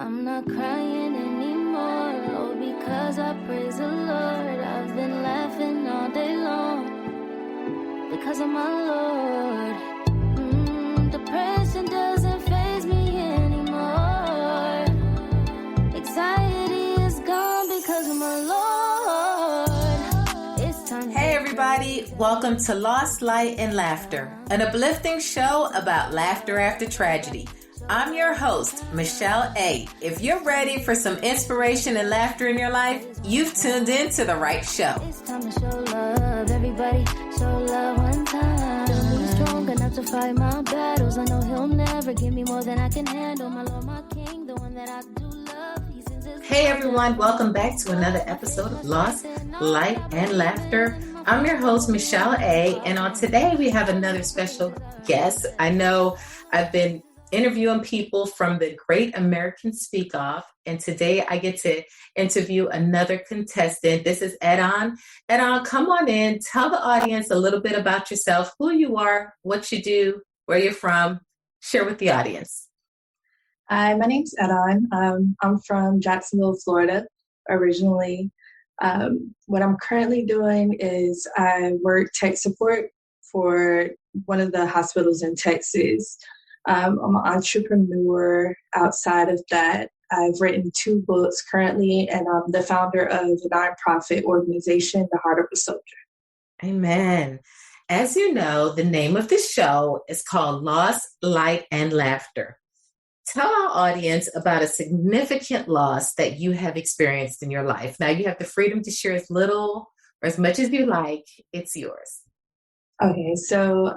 I'm not crying anymore, oh, because I praise the Lord. I've been laughing all day long because of my Lord. Depression doesn't faze me anymore. Anxiety is gone because of my Lord. It's time. Hey everybody, welcome to Lost Light and Laughter, an uplifting show about laughter after tragedy. I'm your host, Michelle A. If you're ready for some inspiration and laughter in your life, you've tuned in to the right show. It's time to show love, everybody. Show love one time. Feel me strong enough to fight my battles. I know he'll never give me more than I can handle. My Lord, my King, the one that I do love. He sends his Hey everyone, welcome back to another episode of Lost Light and Laughter. I'm your host, Michelle A. And on today we have another special guest. I know I've been interviewing people from the Great American Speak Off, and today I get to interview another contestant. This is Etan. Etan, come on in, tell the audience a little bit about yourself, who you are, what you do, where you're from. Share with the audience. Hi, my name's Etan. I'm from Jacksonville, Florida, originally. What I'm currently doing is I work tech support for one of the hospitals in Texas. I'm an entrepreneur. Outside of that, I've written 2 books currently, and I'm the founder of a nonprofit organization, The Heart of a Soldier. Amen. As you know, the name of the show is called Lost, Light, and Laughter. Tell our audience about a significant loss that you have experienced in your life. Now, you have the freedom to share as little or as much as you like. It's yours. Okay, so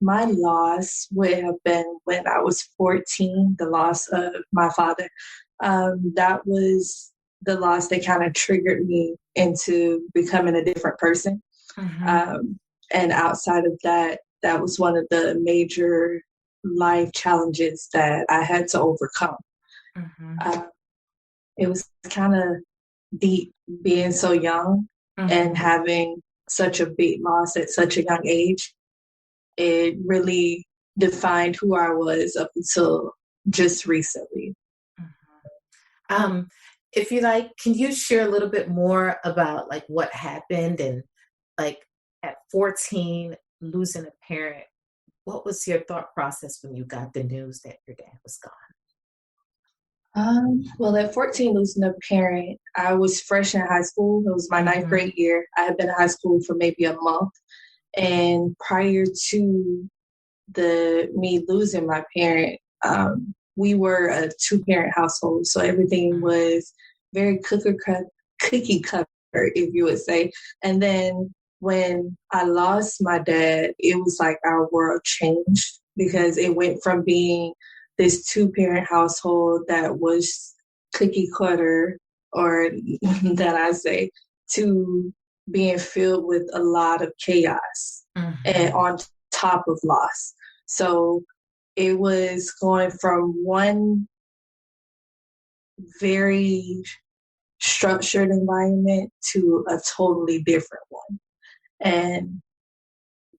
my loss would have been when I was 14, the loss of my father. That was the loss that kind of triggered me into becoming a different person. Mm-hmm. And outside of that, that was one of the major life challenges that I had to overcome. Mm-hmm. It was kind of deep being so young and having such a big loss at such a young age. It really defined who I was up until just recently. Mm-hmm. If you like, can you share a little bit more about like what happened and like at 14, losing a parent? What was your thought process when you got the news that your dad was gone? Well, at 14, losing a parent, I was fresh in high school. It was my 9th grade year. I had been in high school for maybe a month. And prior to me losing my parent, we were a 2-parent household. So everything was very cookie cutter, if you would say. And then when I lost my dad, it was like our world changed because it went from being this 2-parent household that was cookie cutter, or that I say, to being filled with a lot of chaos and on top of loss. So it was going from one very structured environment to a totally different one. And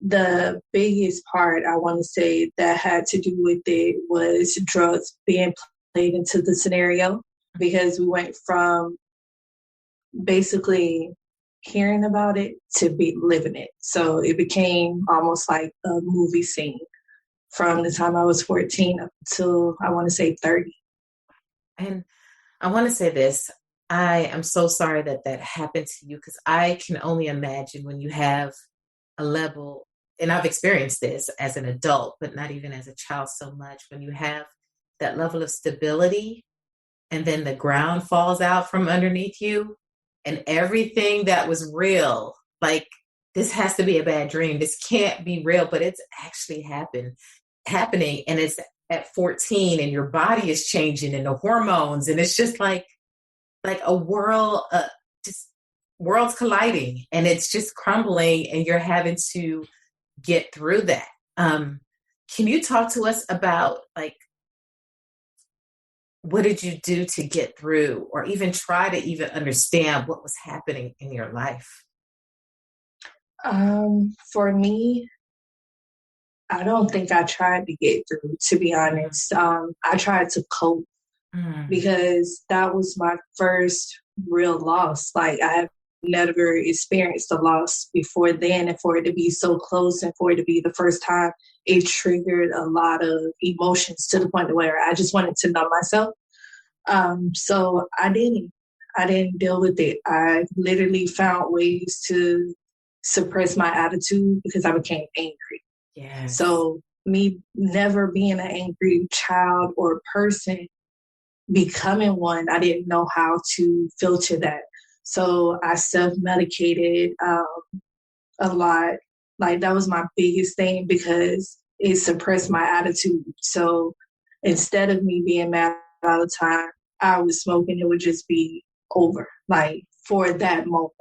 the biggest part I want to say that had to do with it was drugs being played into the scenario, because we went from basically hearing about it to be living it. So it became almost like a movie scene from the time I was 14 up until I want to say 30. And I want to say this. I am so sorry that that happened to you, because I can only imagine when you have a level, and I've experienced this as an adult, but not even as a child so much, when you have that level of stability and then the ground falls out from underneath you and everything that was real, like this has to be a bad dream. This can't be real, but it's actually happening. And it's at 14 and your body is changing and the hormones. And it's just like a world, just worlds colliding, and it's just crumbling, and you're having to get through that. Can you talk to us about like, what did you do to get through, or even try to even understand what was happening in your life? For me, I don't think I tried to get through, to be honest. I tried to cope. because that was my first real loss. Like, I have never experienced a loss before then, and for it to be so close and for it to be the first time, it triggered a lot of emotions to the point where I just wanted to numb myself. So I didn't deal with it. I literally found ways to suppress my attitude because I became angry. Yes. So me never being an angry child or person, becoming one, I didn't know how to filter that. So I self-medicated a lot. Like, that was my biggest thing because it suppressed my attitude. So instead of me being mad all the time, I was smoking, it would just be over, like, for that moment.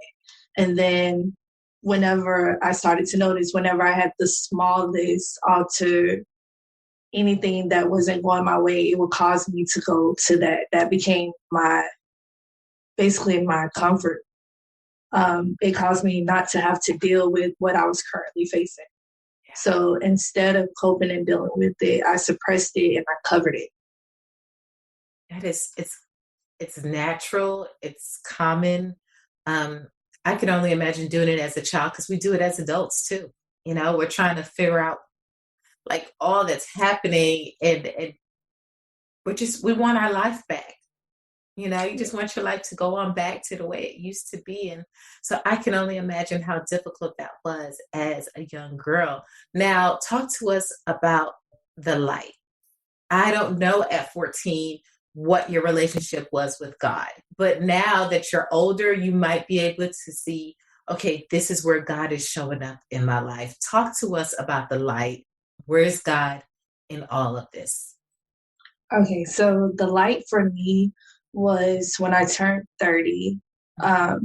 And then whenever I started to notice, whenever I had the smallest alter anything that wasn't going my way, it would cause me to go to that. That became basically my comfort. It caused me not to have to deal with what I was currently facing. So instead of coping and dealing with it, I suppressed it and I covered it. It's natural. It's common. I can only imagine doing it as a child because we do it as adults too. We're trying to figure out like all that's happening, and we want our life back. You just want your life to go on back to the way it used to be. And so I can only imagine how difficult that was as a young girl. Now, talk to us about the light. I don't know at 14 what your relationship was with God, but now that you're older, you might be able to see, okay, this is where God is showing up in my life. Talk to us about the light. Where is God in all of this? Okay, so the light for me was when I turned 30. I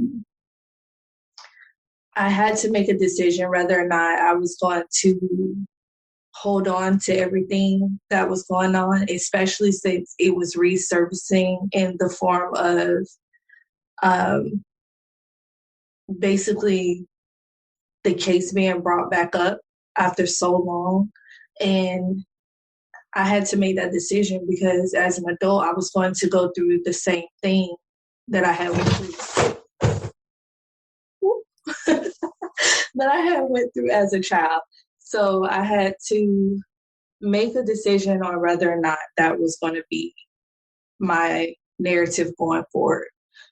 had to make a decision whether or not I was going to hold on to everything that was going on, especially since it was resurfacing in the form of basically the case being brought back up after so long. And I had to make that decision because as an adult, I was going to go through the same thing that I had went through. that I had went through as a child. So I had to make a decision on whether or not that was going to be my narrative going forward.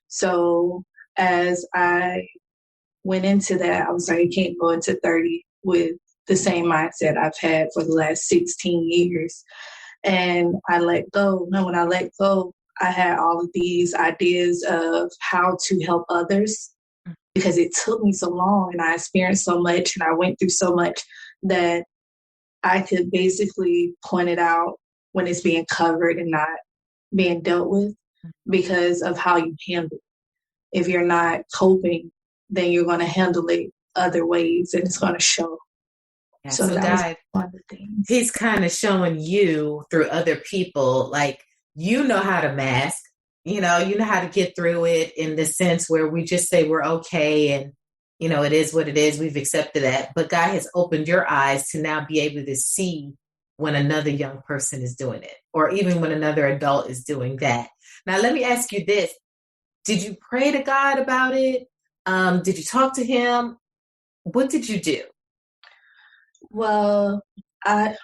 So as I went into that, I was like, I can't go into 30 with the same mindset I've had for the last 16 years. And I let go. And when I let go, I had all of these ideas of how to help others because it took me so long and I experienced so much and I went through so much that I could basically point it out when it's being covered and not being dealt with because of how you handle it. If you're not coping, then you're going to handle it other ways and it's going to show. Yeah, so that God, was one of the things. He's kind of showing you through other people, like, you know how to mask, you know how to get through it in the sense where we just say we're okay and, it is what it is. We've accepted that. But God has opened your eyes to now be able to see when another young person is doing it, or even when another adult is doing that. Now, let me ask you this. Did you pray to God about it? Did you talk to him? What did you do? Well,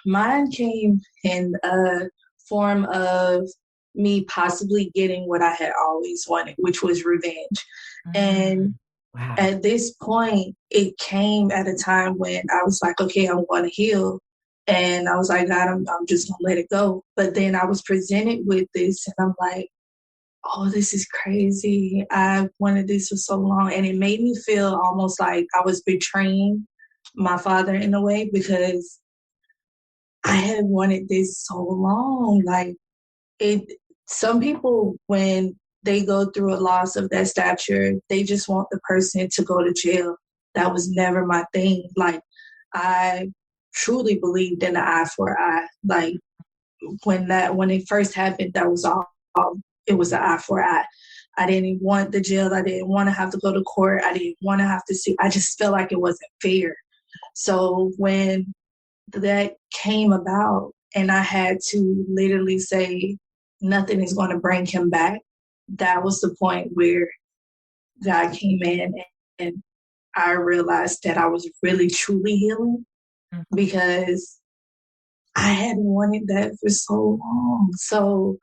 mine came in a form of me possibly getting what I had always wanted, which was revenge. And wow. At this point, it came at a time when I was like, okay, I'm going to heal. And I was like, God, I'm just going to let it go. But then I was presented with this and I'm like, oh, this is crazy. I wanted this for so long. And it made me feel almost like I was betraying my father in a way because I had wanted this so long. Like some people, when they go through a loss of that stature, they just want the person to go to jail. That was never my thing. Like, I truly believed in the eye for eye. Like, when it first happened, that was all. It was an eye for eye. I didn't want the jail. I didn't want to have to go to court. I didn't want to have to see. I just felt like it wasn't fair. So when that came about and I had to literally say, nothing is going to bring him back. That was the point where God came in and I realized that I was really truly healing because I had wanted that for so long. So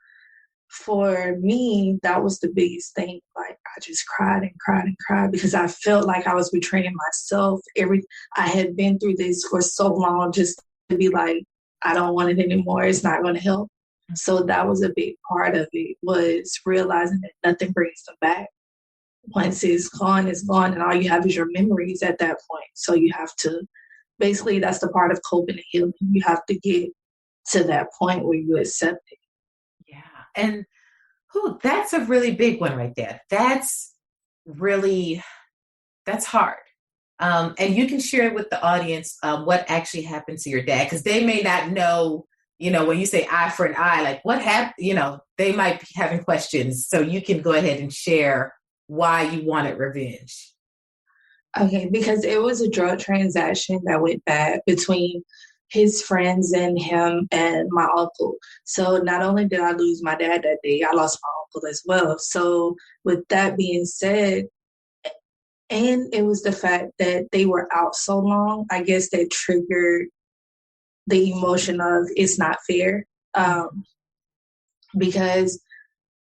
for me, that was the biggest thing. Like I just cried and cried and cried because I felt like I was betraying myself. I had been through this for so long just to be like, I don't want it anymore. It's not going to help. So that was a big part of it, was realizing that nothing brings them back. Once it's gone, and all you have is your memories at that point. So you have to, basically, that's the part of coping and healing. You have to get to that point where you accept it. Yeah. And that's a really big one right there. That's hard. And you can share with the audience what actually happened to your dad, because they may not know, when you say eye for an eye, like what happened, they might be having questions. So you can go ahead and share why you wanted revenge. Okay, because it was a drug transaction that went bad between his friends and him and my uncle. So not only did I lose my dad that day, I lost my uncle as well. So with that being said, and it was the fact that they were out so long, I guess that triggered the emotion of it's not fair. Because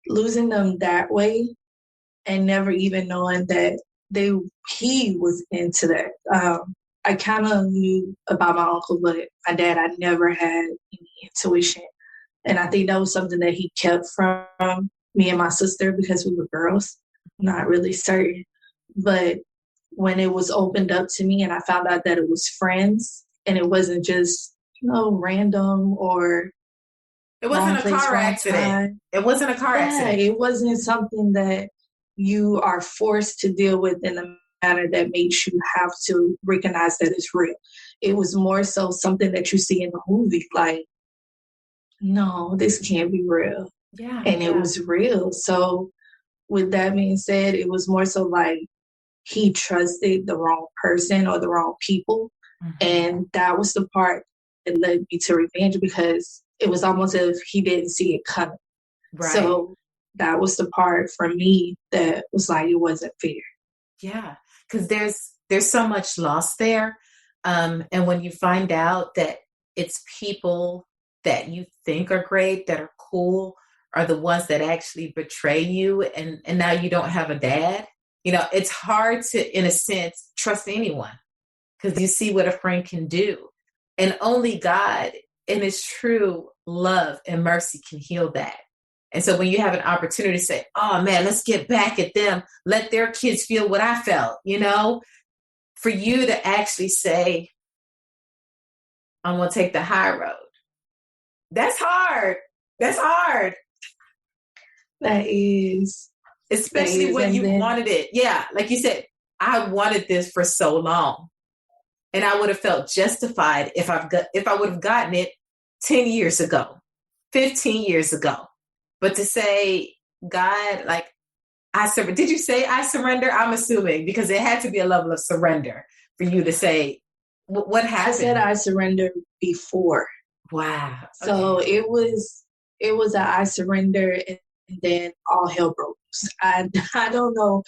losing them that way and never even knowing that he was into that. I kind of knew about my uncle, but my dad, I never had any intuition. And I think that was something that he kept from me and my sister because we were girls. Not really certain. But when it was opened up to me and I found out that it was friends and it wasn't just, random or it wasn't a car accident. It wasn't a car accident. It wasn't something that you are forced to deal with in a manner that makes you have to recognize that it's real. It was more so something that you see in the movie, like, no, this can't be real. Yeah. And it was real. So with that being said, it was more so like he trusted the wrong person or the wrong people. And that was the part that led me to revenge, because it was almost as if he didn't see it coming. Right. So that was the part for me that was like, it wasn't fair. Yeah, because there's so much loss there. And when you find out that it's people that you think are great, that are cool, are the ones that actually betray you, and now you don't have a dad, it's hard to, in a sense, trust anyone, because you see what a friend can do. And only God in his true love and mercy can heal that. And so when you have an opportunity to say, oh man, let's get back at them, let their kids feel what I felt, for you to actually say, I'm going to take the high road. That's hard. That's hard. That is. Especially when you wanted it. Yeah. Like you said, I wanted this for so long. And I would have felt justified if I would have gotten it 10 years ago, 15 years ago. But to say, God, like, I surrender. Did you say I surrender? I'm assuming, because it had to be a level of surrender for you to say, what happened? I said I surrendered before. Wow. So okay. it was I surrender, and then all hell broke loose. I don't know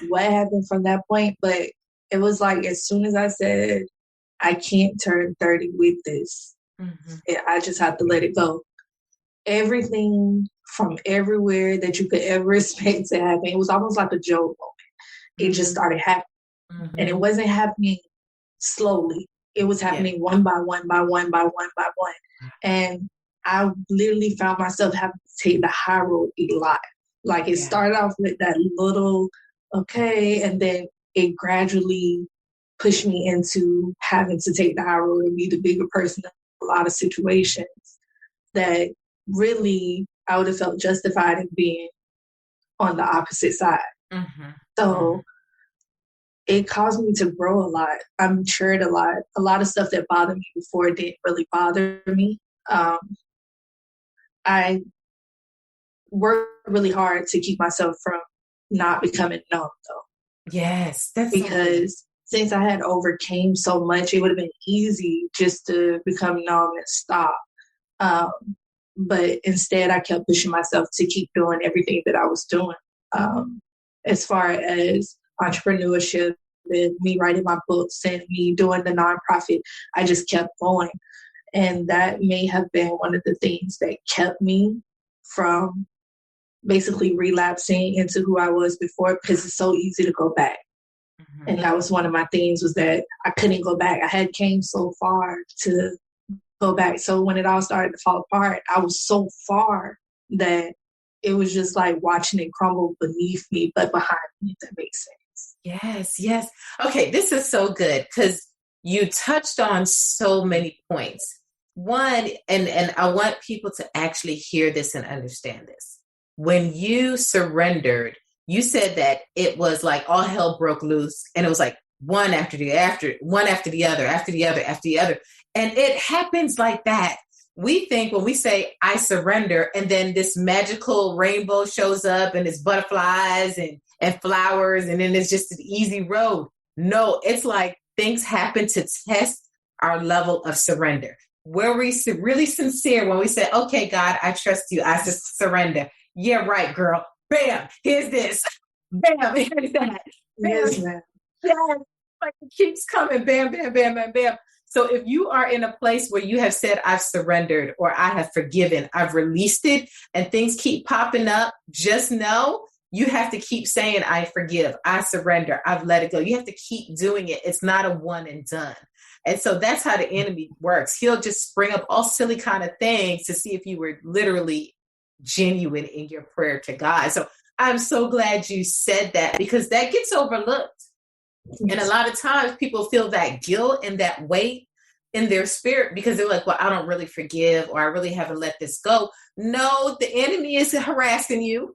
what happened from that point, but it was like as soon as I said, I can't turn 30 with this, I just have to let it go. Everything from everywhere that you could ever expect to happen, it was almost like a Job moment. It just started happening. And it wasn't happening slowly. It was happening one by one by one by one by one. And I literally found myself having to take the high road a lot. Like it started off with that little, okay, and then it gradually pushed me into having to take the high road and be the bigger person in a lot of situations that really I would have felt justified in being on the opposite side. So it caused me to grow a lot. I matured a lot. A lot of stuff that bothered me before didn't really bother me. I worked really hard to keep myself from not becoming numb, though. Yes, that's because since I had overcame so much, it would have been easy just to become numb and stop. but instead I kept pushing myself to keep doing everything that I was doing. As far as entrepreneurship and me writing my books and me doing the nonprofit, I just kept going. And that may have been one of the things that kept me from basically relapsing into who I was before, because it's so easy to go back. And that was one of my things, was that I couldn't go back. I had came so far to go back. So when it all started to fall apart, I was so far that it was just like watching it crumble beneath me, but behind me, if that makes sense. Yes, yes. Okay, this is so good because you touched on so many points. One, and I want people to actually hear this and understand this. When you surrendered, you said that it was like all hell broke loose, and it was like one after the other. And it happens like that. We think when we say, I surrender, and then this magical rainbow shows up and it's butterflies and flowers, and then it's just an easy road. No, it's like things happen to test our level of surrender. Where we really sincere when we say, okay, God, I trust you. I just surrender. Yeah, right, girl. Bam, here's this. Bam, here's that. Bam. Yes, ma'am. Yeah, like it keeps coming. Bam, bam, bam, bam, bam. So if you are in a place where you have said, I've surrendered, or I have forgiven, I've released it, and things keep popping up, just know you have to keep saying, I forgive, I surrender, I've let it go. You have to keep doing it. It's not a one and done. And so that's how the enemy works. He'll just spring up all silly kind of things to see if you were literally genuine in your prayer to God. So I'm so glad you said that, because that gets overlooked. And a lot of times people feel that guilt and that weight in their spirit because they're like, well, I don't really forgive, or I really haven't let this go. No, the enemy is harassing you.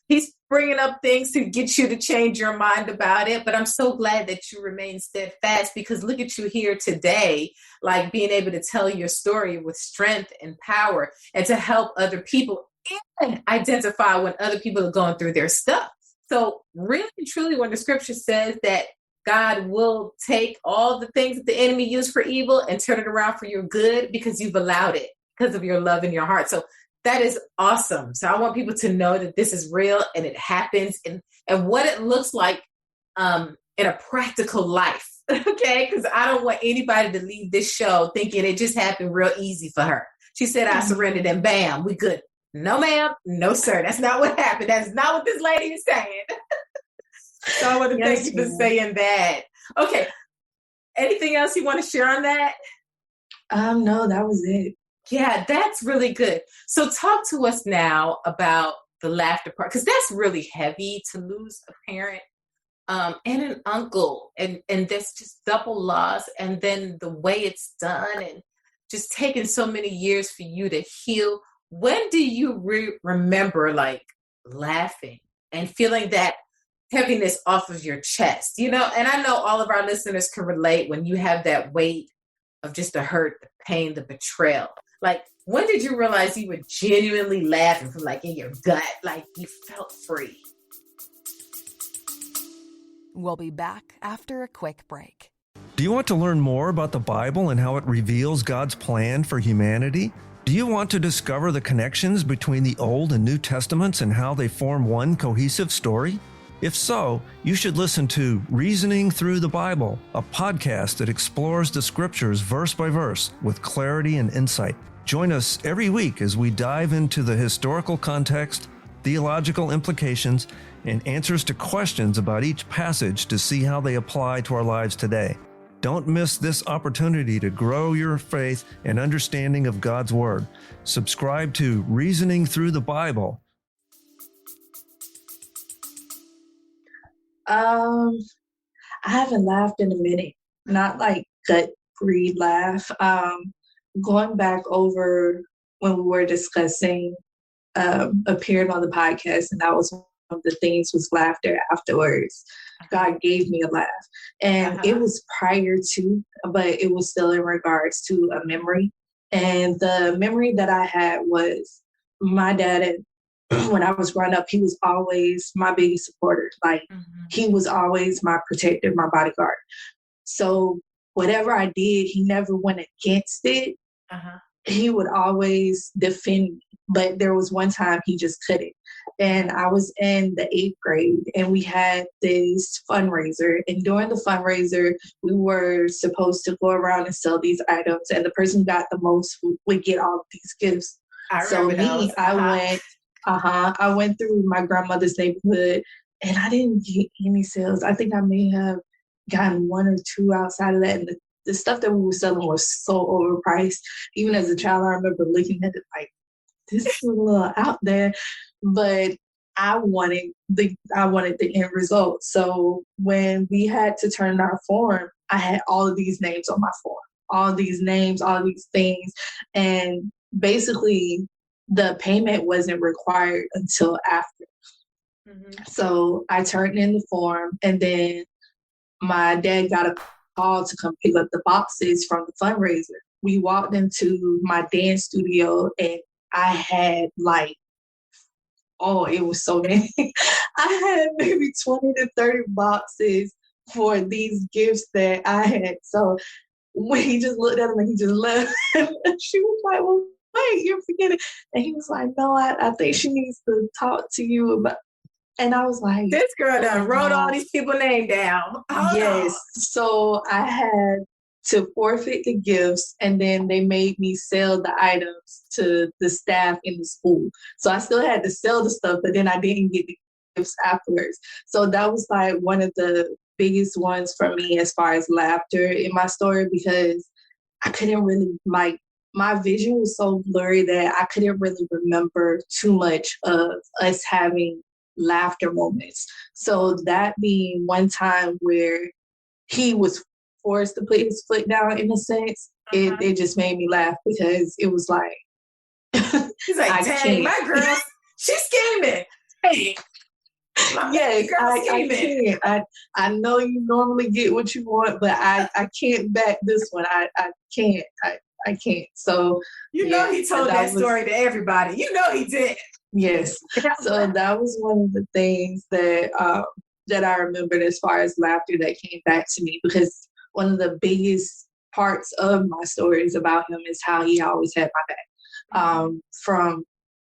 He's bringing up things to get you to change your mind about it. But I'm so glad that you remain steadfast, because look at you here today, like being able to tell your story with strength and power, and to help other people and identify when other people are going through their stuff. So really and truly, when the scripture says that God will take all the things that the enemy used for evil and turn it around for your good, because you've allowed it, because of your love in your heart. So that is awesome. So I want people to know that this is real and it happens, and what it looks like in a practical life. Okay. Because I don't want anybody to leave this show thinking it just happened real easy for her. She said, I surrendered and bam, we good. No, ma'am. No, sir. That's not what happened. That's not what this lady is saying. So I want to thank you for saying that. Okay. Anything else you want to share on that? No, that was it. Yeah, that's really good. So talk to us now about the laughter part, because that's really heavy to lose a parent and an uncle, and that's just double loss. And then the way it's done, and just taking so many years for you to heal. When do you remember like laughing and feeling that heaviness off of your chest, and I know all of our listeners can relate when you have that weight of just the hurt, the pain, the betrayal. Like, when did you realize you were genuinely laughing from like in your gut, like you felt free? We'll be back after a quick break. Do you want to learn more about the Bible and how it reveals God's plan for humanity? Do you want to discover the connections between the Old and New Testaments and how they form one cohesive story? If so, you should listen to Reasoning Through the Bible, a podcast that explores the scriptures verse by verse with clarity and insight. Join us every week as we dive into the historical context, theological implications, and answers to questions about each passage to see how they apply to our lives today. Don't miss this opportunity to grow your faith and understanding of God's Word. Subscribe to Reasoning Through the Bible. I haven't laughed in a minute. Not like gut read laugh. Going back over when we were discussing appearing on the podcast, and that was one of the things was laughter afterwards. God gave me a laugh. And it was prior to, but it was still in regards to a memory. And the memory that I had was my dad, when I was growing up, he was always my biggest supporter. Like, he was always my protector, my bodyguard. So whatever I did, he never went against it. he would always defend me. But there was one time he just couldn't. And I was in the 8th grade and we had this fundraiser. And during the fundraiser, we were supposed to go around and sell these items. And the person who got the most would get all of these gifts. So me, I went through my grandmother's neighborhood and I didn't get any sales. I think I may have gotten 1 or 2 outside of that. And the stuff that we were selling was so overpriced. Even as a child, I remember looking at it like, this is a little out there, but I wanted the end result. So when we had to turn in our form, I had all of these names on my form, all these names, all these things. And basically the payment wasn't required until after. Mm-hmm. So I turned in the form and then my dad got a call to come pick up the boxes from the fundraiser. We walked into my dance studio and I had it was so many. I had maybe 20 to 30 boxes for these gifts that I had. So when he just looked at them and he just left, she was like, well, wait, you're forgetting. And he was like, no, I think she needs to talk to you about. And I was like, this girl done wrote all these people's names down. Yes. So I had to forfeit the gifts and then they made me sell the items to the staff in the school. So I still had to sell the stuff, but then I didn't get the gifts afterwards. So that was like one of the biggest ones for me as far as laughter in my story, because I couldn't really, my vision was so blurry that I couldn't really remember too much of us having laughter moments. So that being one time where he was forced to put his foot down in a sense, it just made me laugh because it was like, he's like, dang, my girl, she's scheming. Hey, yes, I can't. I know you normally get what you want, but I can't back this one. I can't. I can't. So he told that story to everybody. You know he did. Yes. So that was one of the things that that I remembered as far as laughter that came back to me, because one of the biggest parts of my stories about him is how he always had my back, from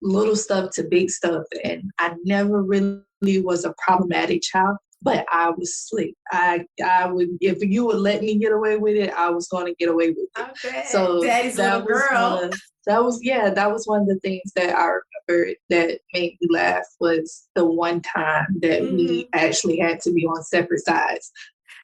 little stuff to big stuff. And I never really was a problematic child, but I was slick. I would, if you would let me get away with it, I was going to get away with it. Okay. So Daddy's little girl. That was one of the things that I remember that made me laugh, was the one time that we actually had to be on separate sides.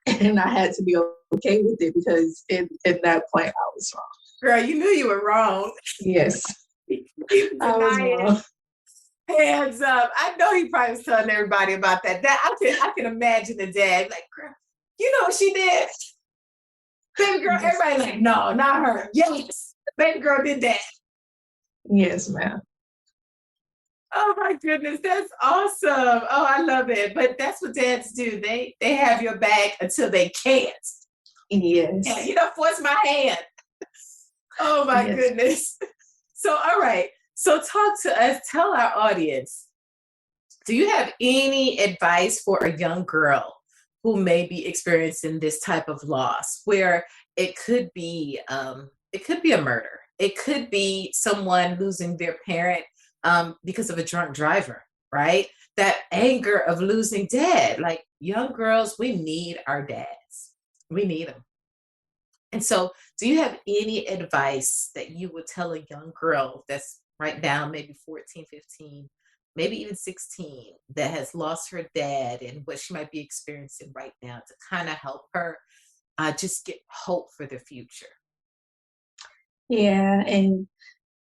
And I had to be okay with it because at that point I was wrong. Girl, you knew you were wrong. Yes. I was wrong. Hands up. I know he probably was telling everybody about that. I can imagine the dad like, girl, you know what she did? Baby girl, everybody like, no, not her. Yes, baby girl did that. Yes, ma'am. Oh my goodness, that's awesome. Oh, I love it. But that's what dads do. They have your back until they can't. Yes. And you don't force my hand. Oh my goodness. So, all right. So talk to us, tell our audience, do you have any advice for a young girl who may be experiencing this type of loss, where it could be a murder. It could be someone losing their parent because of a drunk driver, right? That anger of losing dad. Like, young girls, we need our dads. We need them. And so do you have any advice that you would tell a young girl that's right now, maybe 14, 15, maybe even 16, that has lost her dad and what she might be experiencing right now, to kind of help her just get hope for the future? Yeah, and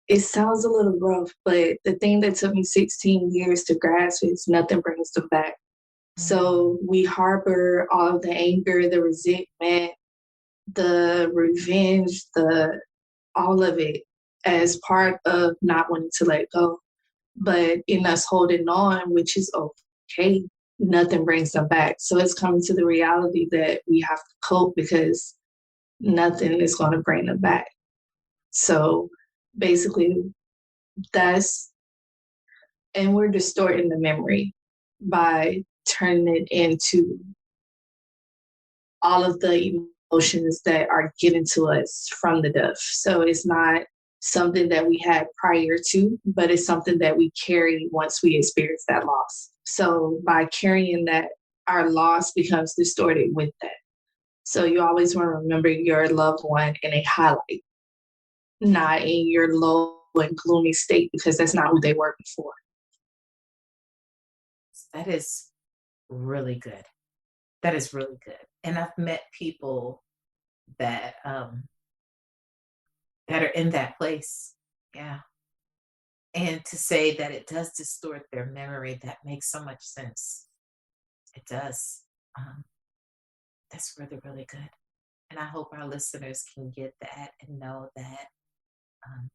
it sounds a little rough, but the thing that took me 16 years to grasp is nothing brings them back. So we harbor all of the anger, the resentment, the revenge, all of it as part of not wanting to let go. But in us holding on, which is okay, nothing brings them back. So it's coming to the reality that we have to cope, because nothing is going to bring them back. So basically and we're distorting the memory by turning it into all of the emotions that are given to us from the death. So it's not something that we had prior to, but it's something that we carry once we experience that loss. So by carrying that, our loss becomes distorted with that. So you always want to remember your loved one in a highlight, not in your low and gloomy state, because that's not who they were before. That is really good. That is really good. And I've met people that that are in that place. Yeah. And to say that it does distort their memory, that makes so much sense. It does. That's really, really good. And I hope our listeners can get that and know that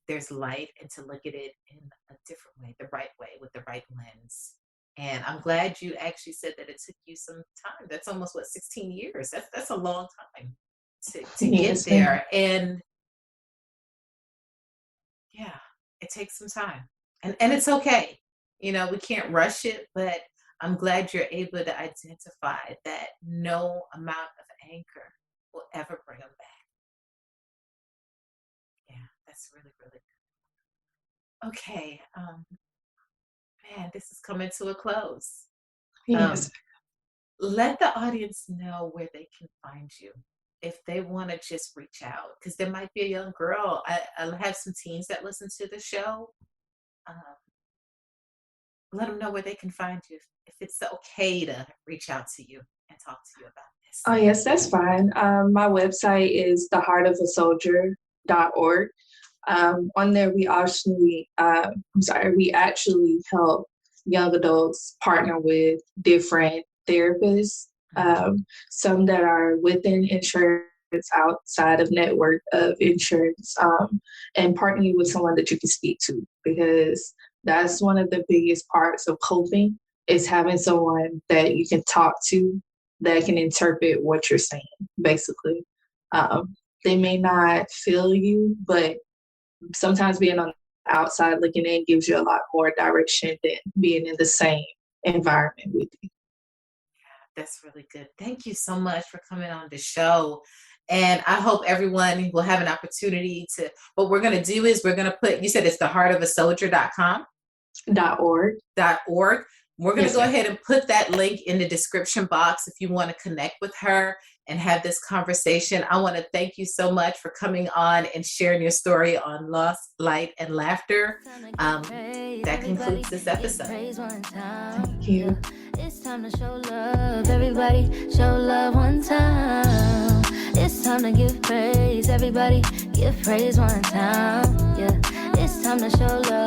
there's light, and to look at it in a different way, the right way, with the right lens. And I'm glad you actually said that it took you some time. That's almost 16 years. That's a long time to Yes, get there. ma'am. And yeah, it takes some time. And it's okay. We can't rush it, but I'm glad you're able to identify that no amount of anchor will ever bring them back. Yeah, that's really, really good. Okay. Man, this is coming to a close. Yes. Let the audience know where they can find you if they want to just reach out, because there might be a young girl. I have some teens that listen to the show. Let them know where they can find you, if it's okay to reach out to you and talk to you about this. Oh, yes, that's fine. My website is theheartofasoldier.org. On there, we actually help young adults partner with different therapists, some that are within insurance, outside of network of insurance, and partner you with someone that you can speak to, because that's one of the biggest parts of coping, is having someone that you can talk to that can interpret what you're saying, basically. They may not feel you, but sometimes being on the outside looking in gives you a lot more direction than being in the same environment with you. That's really good. Thank you so much for coming on the show. And I hope everyone will have an opportunity to, what we're going to do is we're going to put, you said it's theheartofasoldier.com? .org. .org. We're going to Yes, go ma'am. ahead and put that link in the description box if you want to connect with her and have this conversation. I want to thank you so much for coming on and sharing your story on Loss, Light, and Laughter. That concludes this episode. Thank you. It's time to show love, everybody. Show love one time. It's time to give praise, everybody. Give praise one time. Yeah, it's time to show love.